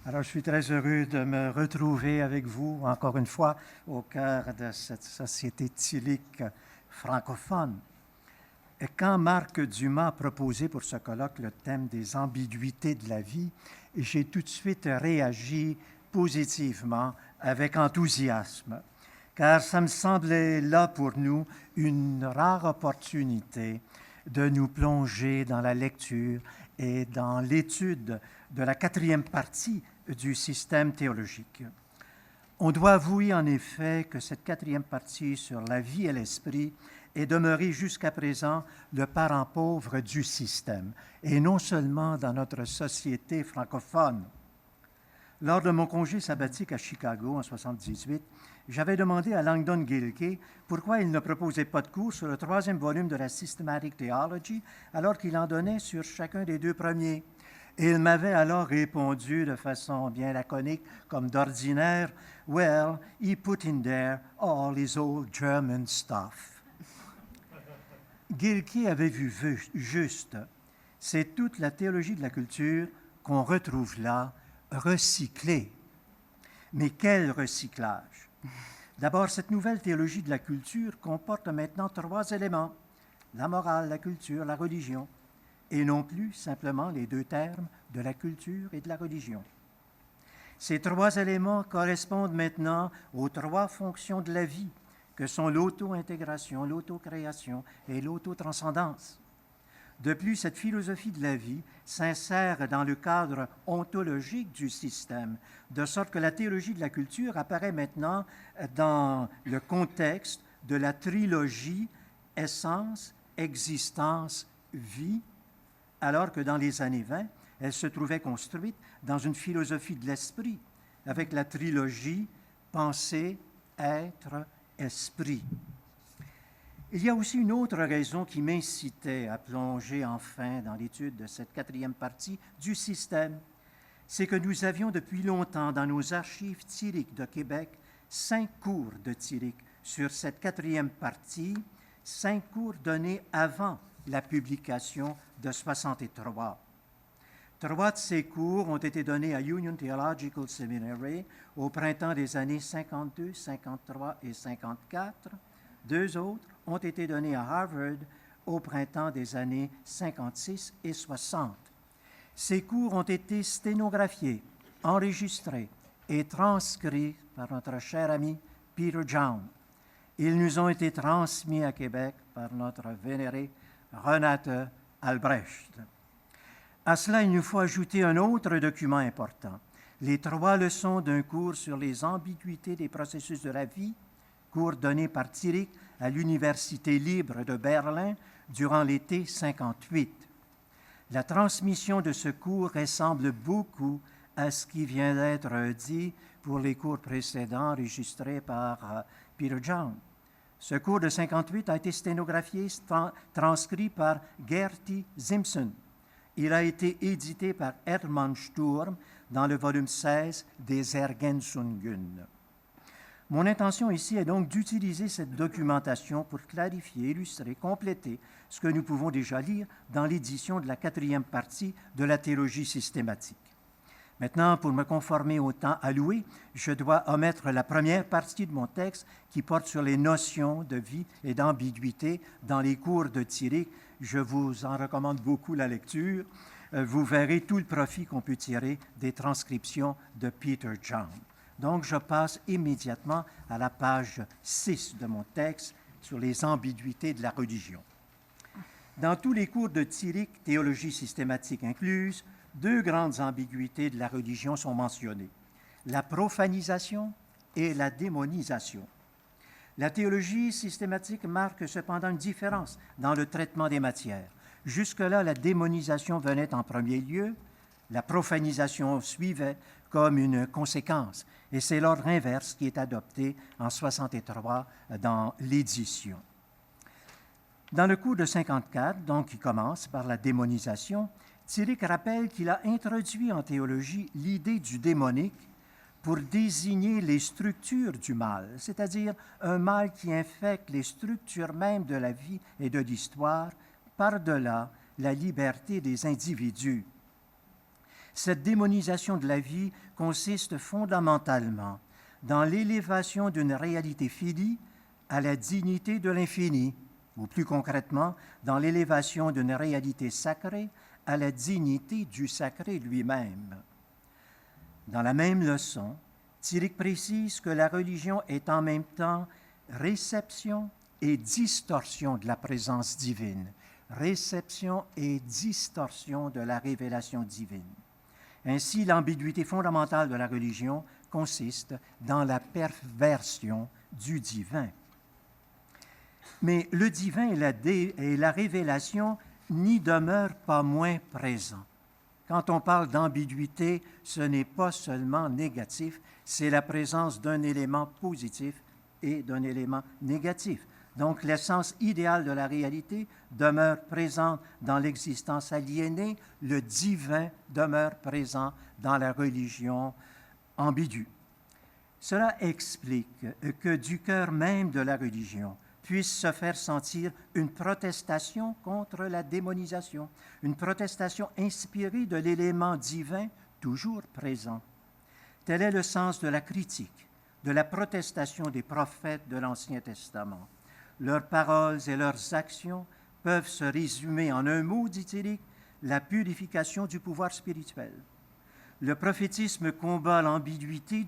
Alors, je suis très heureux de me retrouver avec vous, encore une fois, au cœur de cette société thylique francophone. Et quand Marc Dumas a proposé pour ce colloque le thème des ambiguïtés de la vie, j'ai tout de suite réagi positivement, avec enthousiasme, car ça me semblait là pour nous une rare opportunité de nous plonger dans la lecture et dans l'étude de la quatrième partie du système théologique. On doit avouer en effet que cette quatrième partie sur la vie et l'esprit est demeurée jusqu'à présent le parent pauvre du système, et non seulement dans notre société francophone. Lors de mon congé sabbatique à Chicago en 1978, j'avais demandé à Langdon Gilkey pourquoi il ne proposait pas de cours sur le troisième volume de la Systematic Theology alors qu'il en donnait sur chacun des deux premiers. Et il m'avait alors répondu de façon bien laconique, comme d'ordinaire, « Well, he put in there all his old German stuff. » Gilkey avait vu juste. C'est toute la théologie de la culture qu'on retrouve là, recyclée. Mais quel recyclage! D'abord, cette nouvelle théologie de la culture comporte maintenant trois éléments: la morale, la culture, la religion, et non plus simplement les deux termes de la culture et de la religion. Ces trois éléments correspondent maintenant aux trois fonctions de la vie, que sont l'auto-intégration, l'auto-création et l'auto-transcendance. De plus, cette philosophie de la vie s'insère dans le cadre ontologique du système, de sorte que la théologie de la culture apparaît maintenant dans le contexte de la trilogie essence, existence, vie, alors que dans les années 20, elle se trouvait construite dans une philosophie de l'esprit, avec la trilogie pensée, être, esprit. Il y a aussi une autre raison qui m'incitait à plonger enfin dans l'étude de cette quatrième partie du système. C'est que nous avions depuis longtemps dans nos archives thyliques de Québec 5 cours de thylique sur cette quatrième partie, 5 cours donnés avant la publication de 63. 3 de ces cours ont été donnés à Union Theological Seminary au printemps des années 52, 53 et 54. 2 autres ont été donnés à Harvard au printemps des années 56 et 60. Ces cours ont été sténographiés, enregistrés et transcrits par notre cher ami Peter John. Ils nous ont été transmis à Québec par notre vénéré Renate Albrecht. À cela, il nous faut ajouter un autre document important, les 3 leçons d'un cours sur les ambiguïtés des processus de la vie, cours donné par Tillich à l'Université libre de Berlin durant l'été 58. La transmission de ce cours ressemble beaucoup à ce qui vient d'être dit pour les cours précédents enregistrés par Peter John. Ce cours de 58 a été sténographié, transcrit par Gerty Simpson. Il a été édité par Hermann Sturm dans le volume 16 des Ergänzungen. Mon intention ici est donc d'utiliser cette documentation pour clarifier, illustrer, compléter ce que nous pouvons déjà lire dans l'édition de la quatrième partie de la théologie systématique. Maintenant, pour me conformer au temps alloué, je dois omettre la première partie de mon texte qui porte sur les notions de vie et d'ambiguïté dans les cours de Tillich. Je vous en recommande beaucoup la lecture. Vous verrez tout le profit qu'on peut tirer des transcriptions de Peter John. Donc, je passe immédiatement à la page 6 de mon texte sur les ambiguïtés de la religion. Dans tous les cours de Tillich, théologie systématique incluse, 2 grandes ambiguïtés de la religion sont mentionnées, la profanisation et la démonisation. La théologie systématique marque cependant une différence dans le traitement des matières. Jusque-là, la démonisation venait en premier lieu, la profanisation suivait comme une conséquence, et c'est l'ordre inverse qui est adopté en 63 dans l'édition. Dans le cours de 54, donc qui commence par la démonisation, Tillich rappelle qu'il a introduit en théologie l'idée du démonique pour désigner les structures du mal, c'est-à-dire un mal qui infecte les structures mêmes de la vie et de l'histoire, par-delà la liberté des individus. Cette démonisation de la vie consiste fondamentalement dans l'élévation d'une réalité finie à la dignité de l'infini, ou plus concrètement, dans l'élévation d'une réalité sacrée à la dignité du sacré lui-même. Dans la même leçon, Tillich précise que la religion est en même temps réception et distorsion de la présence divine, réception et distorsion de la révélation divine. Ainsi, l'ambiguïté fondamentale de la religion consiste dans la perversion du divin. Mais le divin et la révélation n'y demeurent pas moins présents. Quand on parle d'ambiguïté, ce n'est pas seulement négatif, c'est la présence d'un élément positif et d'un élément négatif. Donc, l'essence idéale de la réalité demeure présente dans l'existence aliénée, le divin demeure présent dans la religion ambiguë. Cela explique que du cœur même de la religion puisse se faire sentir une protestation contre la démonisation, une protestation inspirée de l'élément divin toujours présent. Tel est le sens de la critique, de la protestation des prophètes de l'Ancien Testament. Leurs paroles et leurs actions peuvent se résumer en un mot, dit Tillich, la purification du pouvoir spirituel. Le prophétisme combat l'ambiguïté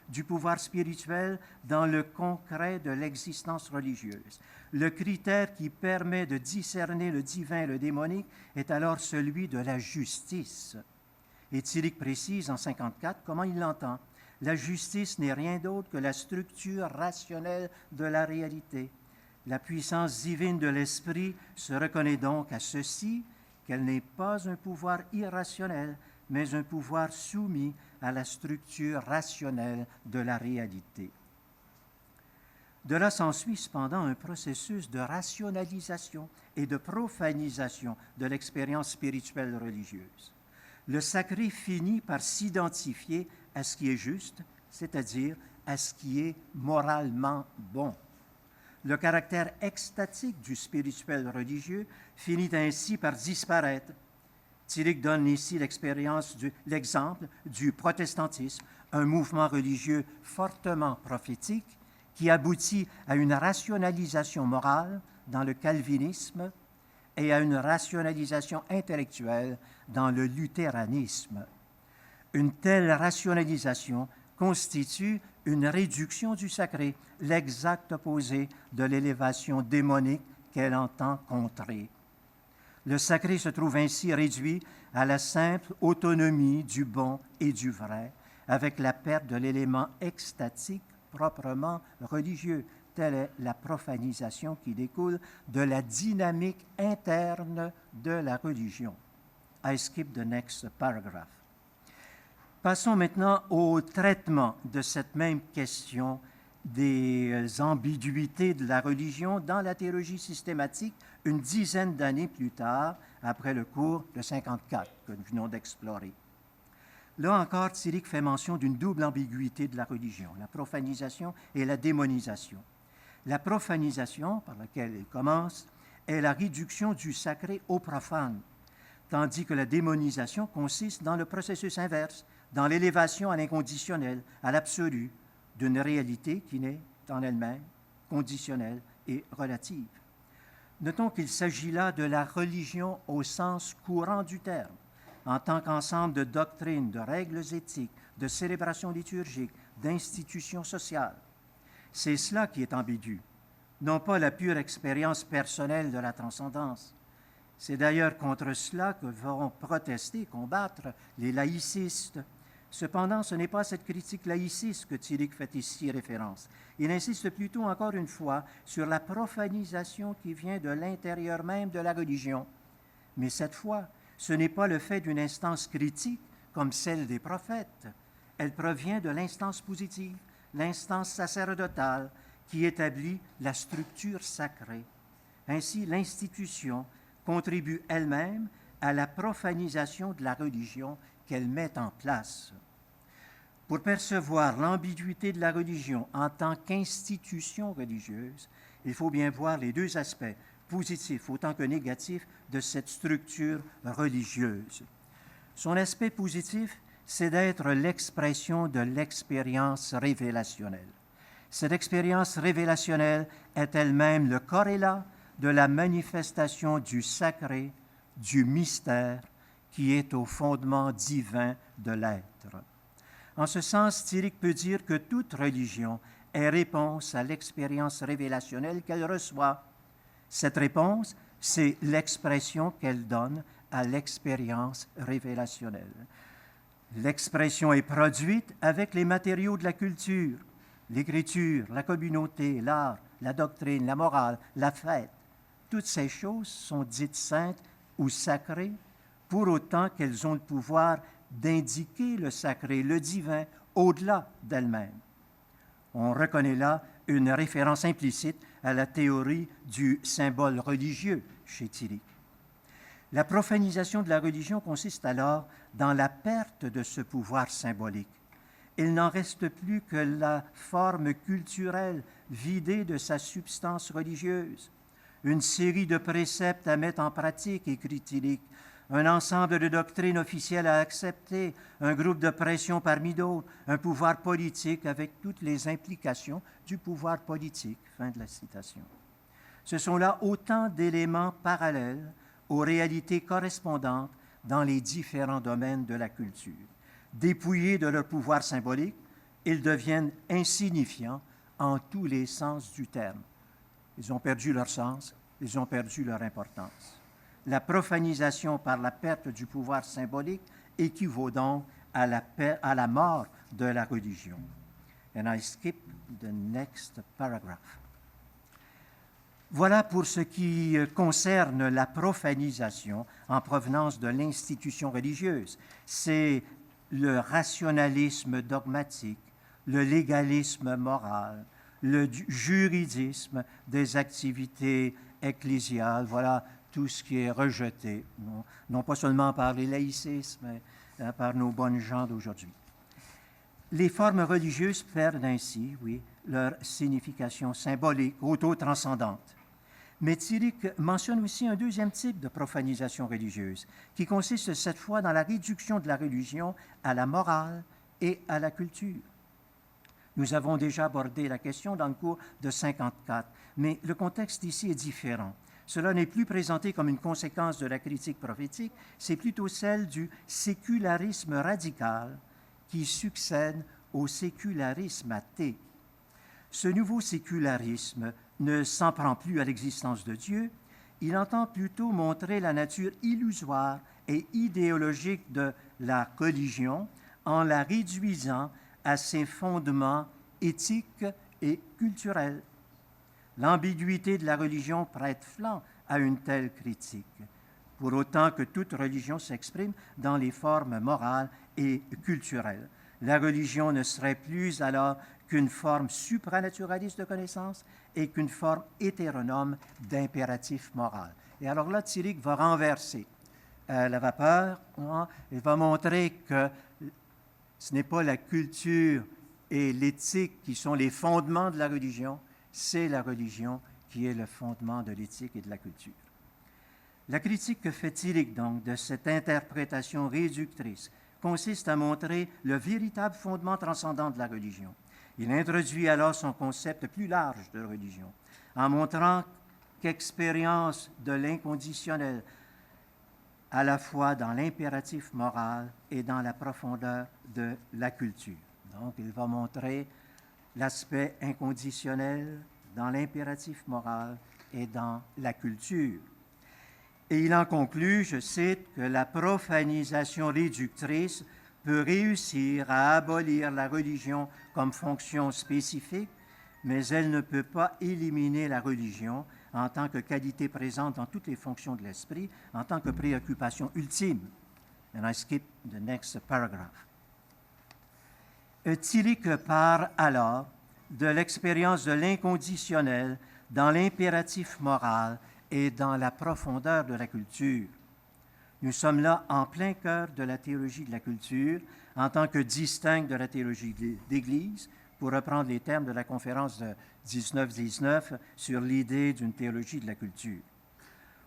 du pouvoir spirituel dans le concret de l'existence religieuse. Le critère qui permet de discerner le divin et le démonique est alors celui de la justice. Et Tillich précise en 54 comment il l'entend. La justice n'est rien d'autre que la structure rationnelle de la réalité. La puissance divine de l'esprit se reconnaît donc à ceci, qu'elle n'est pas un pouvoir irrationnel, mais un pouvoir soumis à la structure rationnelle de la réalité. De là s'ensuit cependant un processus de rationalisation et de profanisation de l'expérience spirituelle religieuse. Le sacré finit par s'identifier à ce qui est juste, c'est-à-dire à ce qui est moralement bon. Le caractère extatique du spirituel religieux finit ainsi par disparaître. Tillich donne ici l'exemple du protestantisme, un mouvement religieux fortement prophétique qui aboutit à une rationalisation morale dans le calvinisme et à une rationalisation intellectuelle dans le luthéranisme. Une telle rationalisation constitue une réduction du sacré, l'exact opposé de l'élévation démonique qu'elle entend contrer. Le sacré se trouve ainsi réduit à la simple autonomie du bon et du vrai, avec la perte de l'élément extatique proprement religieux. Telle est la profanisation qui découle de la dynamique interne de la religion. I skip the next paragraph. Passons maintenant au traitement de cette même question des ambiguïtés de la religion dans la théologie systématique une dizaine d'années plus tard, après le cours de 54 que nous venons d'explorer. Là encore, Tillich fait mention d'une double ambiguïté de la religion, la profanisation et la démonisation. La profanisation, par laquelle elle commence, est la réduction du sacré au profane, tandis que la démonisation consiste dans le processus inverse, dans l'élévation à l'inconditionnel, à l'absolu, d'une réalité qui n'est en elle-même conditionnelle et relative. Notons qu'il s'agit là de la religion au sens courant du terme, en tant qu'ensemble de doctrines, de règles éthiques, de célébrations liturgiques, d'institutions sociales. C'est cela qui est ambigu, non pas la pure expérience personnelle de la transcendance. C'est d'ailleurs contre cela que vont protester, combattre les laïcistes. Cependant, ce n'est pas à cette critique laïciste que Tillich fait ici référence. Il insiste plutôt encore une fois sur la profanisation qui vient de l'intérieur même de la religion. Mais cette fois, ce n'est pas le fait d'une instance critique comme celle des prophètes. Elle provient de l'instance positive, l'instance sacerdotale, qui établit la structure sacrée. Ainsi, l'institution contribue elle-même à la profanisation de la religion qu'elle met en place. Pour percevoir l'ambiguïté de la religion en tant qu'institution religieuse, il faut bien voir les deux aspects, positifs autant que négatifs, de cette structure religieuse. Son aspect positif, c'est d'être l'expression de l'expérience révélationnelle. Cette expérience révélationnelle est elle-même le corrélat de la manifestation du sacré, du mystère, qui est au fondement divin de l'être. En ce sens, Tillich peut dire que toute religion est réponse à l'expérience révélationnelle qu'elle reçoit. Cette réponse, c'est l'expression qu'elle donne à l'expérience révélationnelle. L'expression est produite avec les matériaux de la culture, l'écriture, la communauté, l'art, la doctrine, la morale, la fête. Toutes ces choses sont dites saintes ou sacrées, pour autant qu'elles ont le pouvoir d'indiquer le sacré, le divin, au-delà d'elles-mêmes. On reconnaît là une référence implicite à la théorie du symbole religieux chez Tillich. La profanisation de la religion consiste alors dans la perte de ce pouvoir symbolique. Il n'en reste plus que la forme culturelle vidée de sa substance religieuse. Une série de préceptes à mettre en pratique, écrit Tillich, un ensemble de doctrines officielles à accepter, un groupe de pression parmi d'autres, un pouvoir politique avec toutes les implications du pouvoir politique. Fin de la citation. Ce sont là autant d'éléments parallèles aux réalités correspondantes dans les différents domaines de la culture. Dépouillés de leur pouvoir symbolique, ils deviennent insignifiants en tous les sens du terme. Ils ont perdu leur sens, ils ont perdu leur importance. La profanisation par la perte du pouvoir symbolique équivaut donc à la mort de la religion. And I skip the next paragraph. Voilà pour ce qui concerne la profanisation en provenance de l'institution religieuse. C'est le rationalisme dogmatique, le légalisme moral, le juridisme des activités ecclésiales. Voilà tout ce qui est rejeté, non pas seulement par les laïcistes, mais par nos bonnes gens d'aujourd'hui. Les formes religieuses perdent ainsi, oui, leur signification symbolique, auto-transcendante. Mais Tillich mentionne aussi un deuxième type de profanisation religieuse, qui consiste cette fois dans la réduction de la religion à la morale et à la culture. Nous avons déjà abordé la question dans le cours de 54, mais le contexte ici est différent. Cela n'est plus présenté comme une conséquence de la critique prophétique, c'est plutôt celle du sécularisme radical qui succède au sécularisme athée. Ce nouveau sécularisme ne s'en prend plus à l'existence de Dieu, il entend plutôt montrer la nature illusoire et idéologique de la religion en la réduisant à ses fondements éthiques et culturels. L'ambiguïté de la religion prête flanc à une telle critique, pour autant que toute religion s'exprime dans les formes morales et culturelles. La religion ne serait plus alors qu'une forme supranaturaliste de connaissance et qu'une forme hétéronome d'impératif moral. Et alors là, Tillich va renverser la vapeur, il va montrer que ce n'est pas la culture et l'éthique qui sont les fondements de la religion, c'est la religion qui est le fondement de l'éthique et de la culture. La critique que fait Tillich donc de cette interprétation réductrice consiste à montrer le véritable fondement transcendant de la religion. Il introduit alors son concept plus large de religion, en montrant qu'expérience de l'inconditionnel, à la fois dans l'impératif moral et dans la profondeur de la culture. Donc, il va montrer l'aspect inconditionnel dans l'impératif moral et dans la culture. Et il en conclut, je cite, que la profanisation réductrice peut réussir à abolir la religion comme fonction spécifique, mais elle ne peut pas éliminer la religion en tant que qualité présente dans toutes les fonctions de l'esprit, en tant que préoccupation ultime. And I skip the next paragraph. Tillich part alors de l'expérience de l'inconditionnel dans l'impératif moral et dans la profondeur de la culture. Nous sommes là en plein cœur de la théologie de la culture, en tant que distincte de la théologie d'Église, pour reprendre les termes de la conférence de 1919 sur l'idée d'une théologie de la culture.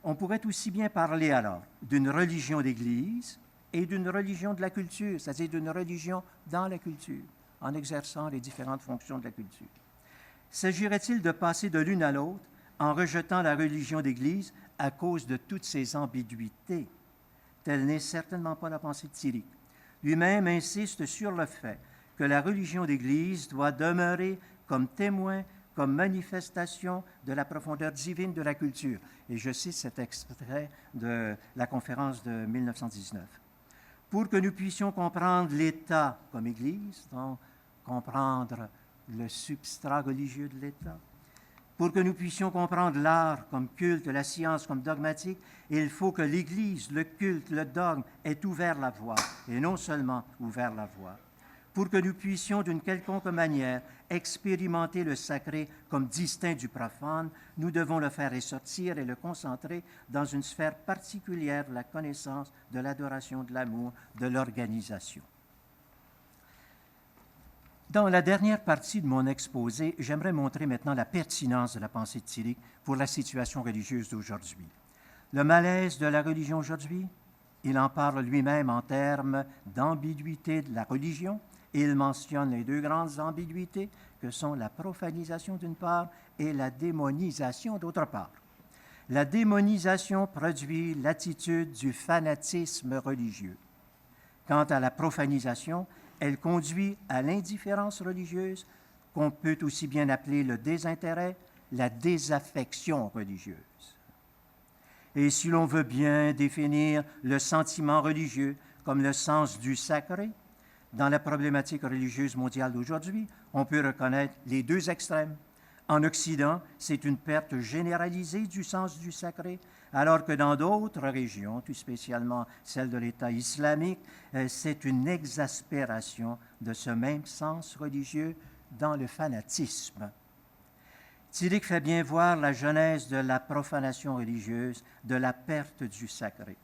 On pourrait aussi bien parler alors d'une religion d'Église et d'une religion de la culture, c'est-à-dire d'une religion dans la culture, en exerçant les différentes fonctions de la culture. S'agirait-il de passer de l'une à l'autre en rejetant la religion d'Église à cause de toutes ces ambiguïtés? Telle n'est certainement pas la pensée de Tillich. Lui-même insiste sur le fait que la religion d'Église doit demeurer comme témoin, comme manifestation de la profondeur divine de la culture. Et je cite cet extrait de la conférence de 1919. Pour que nous puissions comprendre l'État comme Église, donc comprendre le substrat religieux de l'État, pour que nous puissions comprendre l'art comme culte, la science comme dogmatique, il faut que l'Église, le culte, le dogme aient ouvert la voie, et non seulement ouvert la voie. Pour que nous puissions d'une quelconque manière expérimenter le sacré comme distinct du profane, nous devons le faire ressortir et le concentrer dans une sphère particulière de la connaissance, de l'adoration, de l'amour, de l'organisation. Dans la dernière partie de mon exposé, j'aimerais montrer maintenant la pertinence de la pensée de Tillich pour la situation religieuse d'aujourd'hui. Le malaise de la religion aujourd'hui, il en parle lui-même en termes d'ambiguïté de la religion, et il mentionne les deux grandes ambiguïtés que sont la profanisation d'une part et la démonisation d'autre part. La démonisation produit l'attitude du fanatisme religieux. Quant à la profanisation, elle conduit à l'indifférence religieuse, qu'on peut aussi bien appeler le désintérêt, la désaffection religieuse. Et si l'on veut bien définir le sentiment religieux comme le sens du sacré, dans la problématique religieuse mondiale d'aujourd'hui, on peut reconnaître les deux extrêmes. En Occident, c'est une perte généralisée du sens du sacré, alors que dans d'autres régions, tout spécialement celle de l'État islamique, c'est une exaspération de ce même sens religieux dans le fanatisme. Tillich fait bien voir la genèse de la profanation religieuse, de la perte du sacré.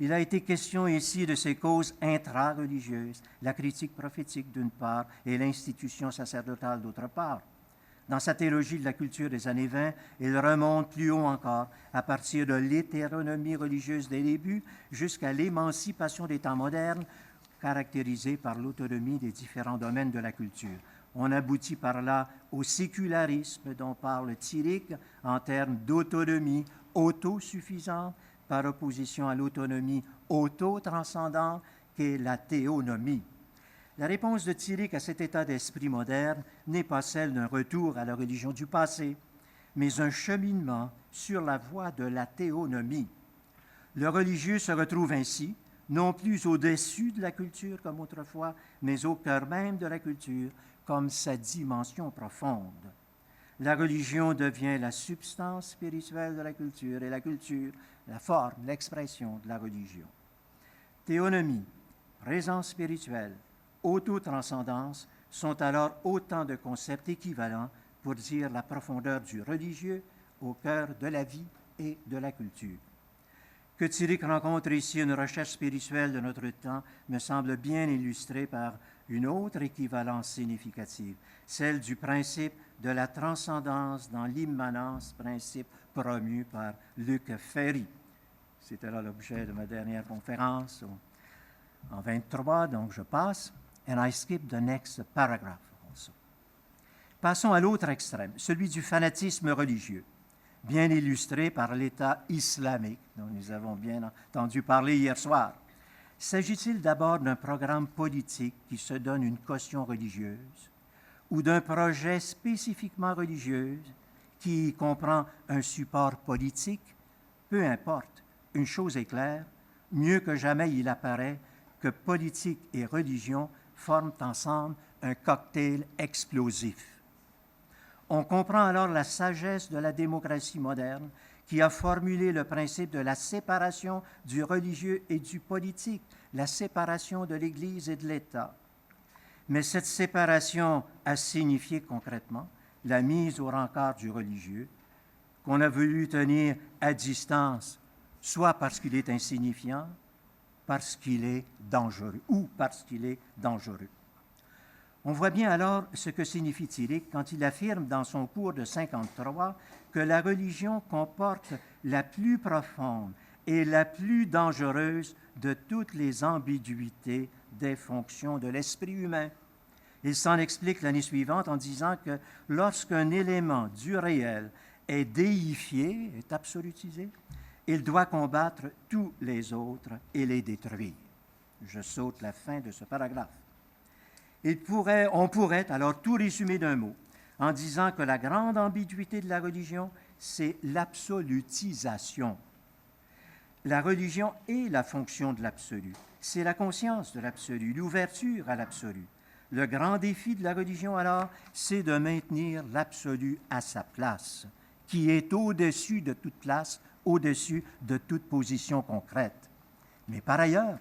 Il a été question ici de ces causes intra-religieuses, la critique prophétique d'une part et l'institution sacerdotale d'autre part. Dans sa théologie de la culture des années 20, il remonte plus haut encore, à partir de l'hétéronomie religieuse des débuts jusqu'à l'émancipation des temps modernes, caractérisée par l'autonomie des différents domaines de la culture. On aboutit par là au sécularisme dont parle Tillich en termes d'autonomie autosuffisante, par opposition à l'autonomie auto-transcendante qu'est la théonomie. La réponse de Tillich à cet état d'esprit moderne n'est pas celle d'un retour à la religion du passé, mais un cheminement sur la voie de la théonomie. Le religieux se retrouve ainsi, non plus au-dessus de la culture comme autrefois, mais au cœur même de la culture, comme sa dimension profonde. La religion devient la substance spirituelle de la culture et la culture, la forme, l'expression de la religion. Théonomie, présence spirituelle, autotranscendance sont alors autant de concepts équivalents pour dire la profondeur du religieux au cœur de la vie et de la culture. Que Tillich rencontre ici une recherche spirituelle de notre temps me semble bien illustrée par une autre équivalence significative, celle du principe de la transcendance dans l'immanence, principe promu par Luc Ferry. C'était là l'objet de ma dernière conférence en 23, donc je passe. And I skip the next paragraph also. Passons à l'autre extrême, celui du fanatisme religieux, bien illustré par l'État islamique, dont nous avons bien entendu parler hier soir. S'agit-il d'abord d'un programme politique qui se donne une caution religieuse ou d'un projet spécifiquement religieux qui comprend un support politique? Peu importe, une chose est claire, mieux que jamais il apparaît que politique et religion forment ensemble un cocktail explosif. On comprend alors la sagesse de la démocratie moderne qui a formulé le principe de la séparation du religieux et du politique, la séparation de l'Église et de l'État. Mais cette séparation a signifié concrètement la mise au rencard du religieux, qu'on a voulu tenir à distance, soit parce qu'il est insignifiant, parce qu'il est dangereux, ou parce qu'il est dangereux. On voit bien alors ce que signifie Tillich quand il affirme dans son cours de 53 que la religion comporte la plus profonde est la plus dangereuse de toutes les ambiguïtés des fonctions de l'esprit humain. Il s'en explique l'année suivante en disant que lorsqu'un élément du réel est déifié, est absolutisé, il doit combattre tous les autres et les détruire. Je saute la fin de ce paragraphe. On pourrait alors tout résumer d'un mot en disant que la grande ambiguïté de la religion, c'est l'absolutisation. La religion est la fonction de l'absolu. C'est la conscience de l'absolu, l'ouverture à l'absolu. Le grand défi de la religion, alors, c'est de maintenir l'absolu à sa place, qui est au-dessus de toute place, au-dessus de toute position concrète. Mais par ailleurs,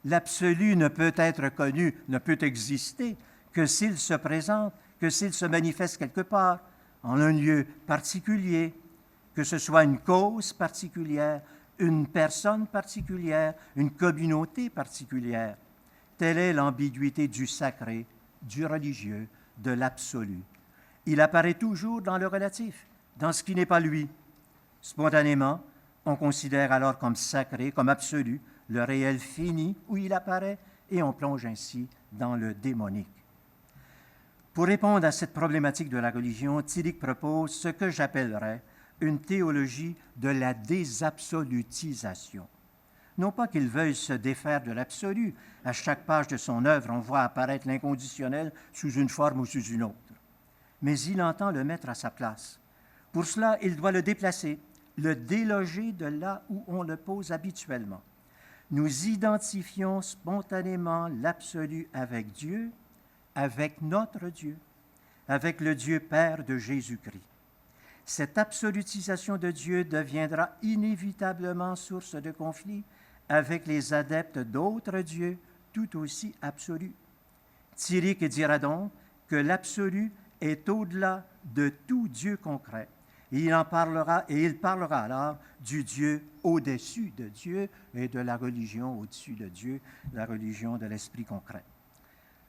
l'absolu ne peut être connu, ne peut exister que s'il se présente, que s'il se manifeste quelque part, en un lieu particulier, que ce soit une cause particulière, une personne particulière, une communauté particulière. Telle est l'ambiguïté du sacré, du religieux, de l'absolu. Il apparaît toujours dans le relatif, dans ce qui n'est pas lui. Spontanément, on considère alors comme sacré, comme absolu, le réel fini où il apparaît, et on plonge ainsi dans le démonique. Pour répondre à cette problématique de la religion, Tillich propose ce que j'appellerais une théologie de la désabsolutisation. Non pas qu'il veuille se défaire de l'absolu. À chaque page de son œuvre, on voit apparaître l'inconditionnel sous une forme ou sous une autre. Mais il entend le mettre à sa place. Pour cela, il doit le déplacer, le déloger de là où on le pose habituellement. Nous identifions spontanément l'absolu avec Dieu, avec notre Dieu, avec le Dieu Père de Jésus-Christ. Cette absolutisation de Dieu deviendra inévitablement source de conflit avec les adeptes d'autres dieux tout aussi absolus. Tillich dira donc que l'absolu est au-delà de tout Dieu concret. Et il parlera alors du Dieu au-dessus de Dieu et de la religion au-dessus de Dieu, la religion de l'esprit concret.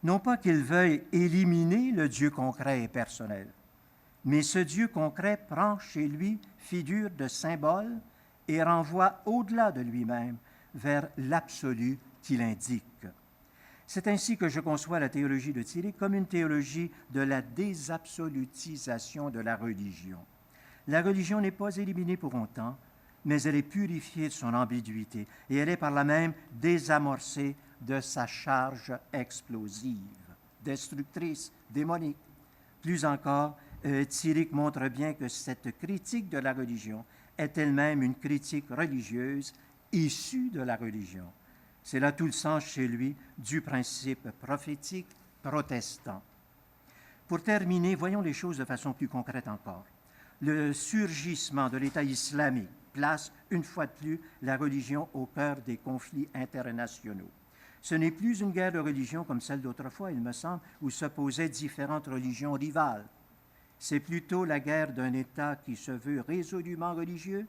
Non pas qu'il veuille éliminer le Dieu concret et personnel, mais ce Dieu concret prend chez lui figure de symbole et renvoie au-delà de lui-même vers l'absolu qu'il indique. C'est ainsi que je conçois la théologie de Tillich comme une théologie de la désabsolutisation de la religion. La religion n'est pas éliminée pour autant, mais elle est purifiée de son ambiguïté et elle est par là même désamorcée de sa charge explosive, destructrice, démonique. Plus encore, Tillich montre bien que cette critique de la religion est elle-même une critique religieuse issue de la religion. C'est là tout le sens chez lui du principe prophétique protestant. Pour terminer, voyons les choses de façon plus concrète encore. Le surgissement de l'État islamique place, une fois de plus, la religion au cœur des conflits internationaux. Ce n'est plus une guerre de religion comme celle d'autrefois, il me semble, où s'opposaient différentes religions rivales. C'est plutôt la guerre d'un État qui se veut résolument religieux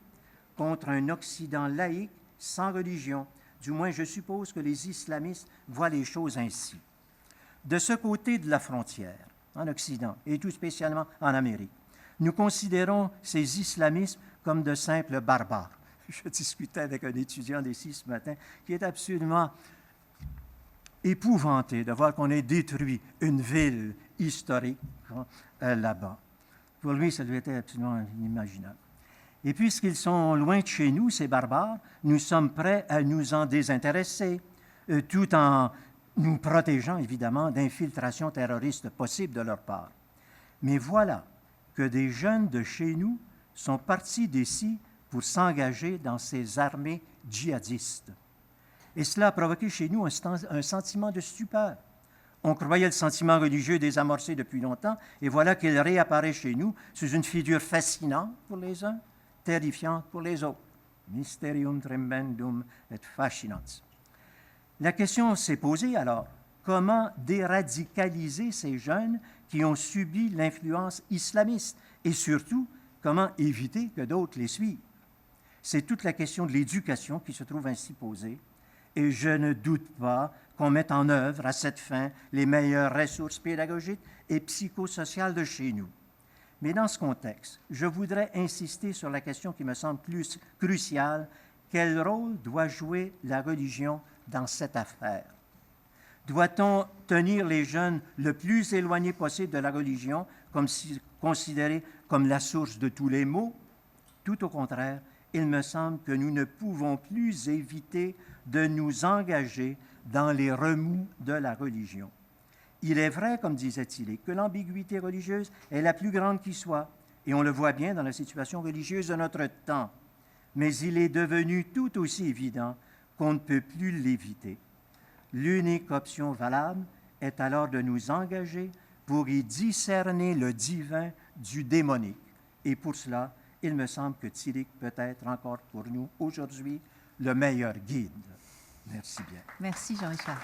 contre un Occident laïque sans religion. Du moins, je suppose que les islamistes voient les choses ainsi. De ce côté de la frontière, en Occident, et tout spécialement en Amérique, nous considérons ces islamistes comme de simples barbares. Je discutais avec un étudiant d'ici ce matin qui est absolument épouvanté de voir qu'on ait détruit une ville historique là-bas. Pour lui, ça lui était absolument inimaginable. Et puisqu'ils sont loin de chez nous, ces barbares, nous sommes prêts à nous en désintéresser, tout en nous protégeant évidemment d'infiltrations terroristes possibles de leur part. Mais voilà que des jeunes de chez nous sont partis d'ici pour s'engager dans ces armées djihadistes. Et cela a provoqué chez nous un sentiment de stupeur. On croyait le sentiment religieux désamorcé depuis longtemps, et voilà qu'il réapparaît chez nous sous une figure fascinante pour les uns, terrifiante pour les autres. Mysterium tremendum et fascinans. La question s'est posée alors, comment déradicaliser ces jeunes qui ont subi l'influence islamiste et surtout, comment éviter que d'autres les suivent? C'est toute la question de l'éducation qui se trouve ainsi posée et je ne doute pas qu'on mette en œuvre à cette fin les meilleures ressources pédagogiques et psychosociales de chez nous. Mais dans ce contexte, je voudrais insister sur la question qui me semble plus cruciale. quel rôle doit jouer la religion dans cette affaire? Doit-on tenir les jeunes le plus éloignés possible de la religion, comme si considérée comme la source de tous les maux? Tout au contraire, il me semble que nous ne pouvons plus éviter de nous engager dans les remous de la religion. Il est vrai, comme disait Tillich, que l'ambiguïté religieuse est la plus grande qui soit, et on le voit bien dans la situation religieuse de notre temps. Mais il est devenu tout aussi évident qu'on ne peut plus l'éviter. L'unique option valable est alors de nous engager pour y discerner le divin du démonique. Et pour cela, il me semble que Tillich peut être encore pour nous aujourd'hui le meilleur guide. Merci bien. Merci Jean-Richard.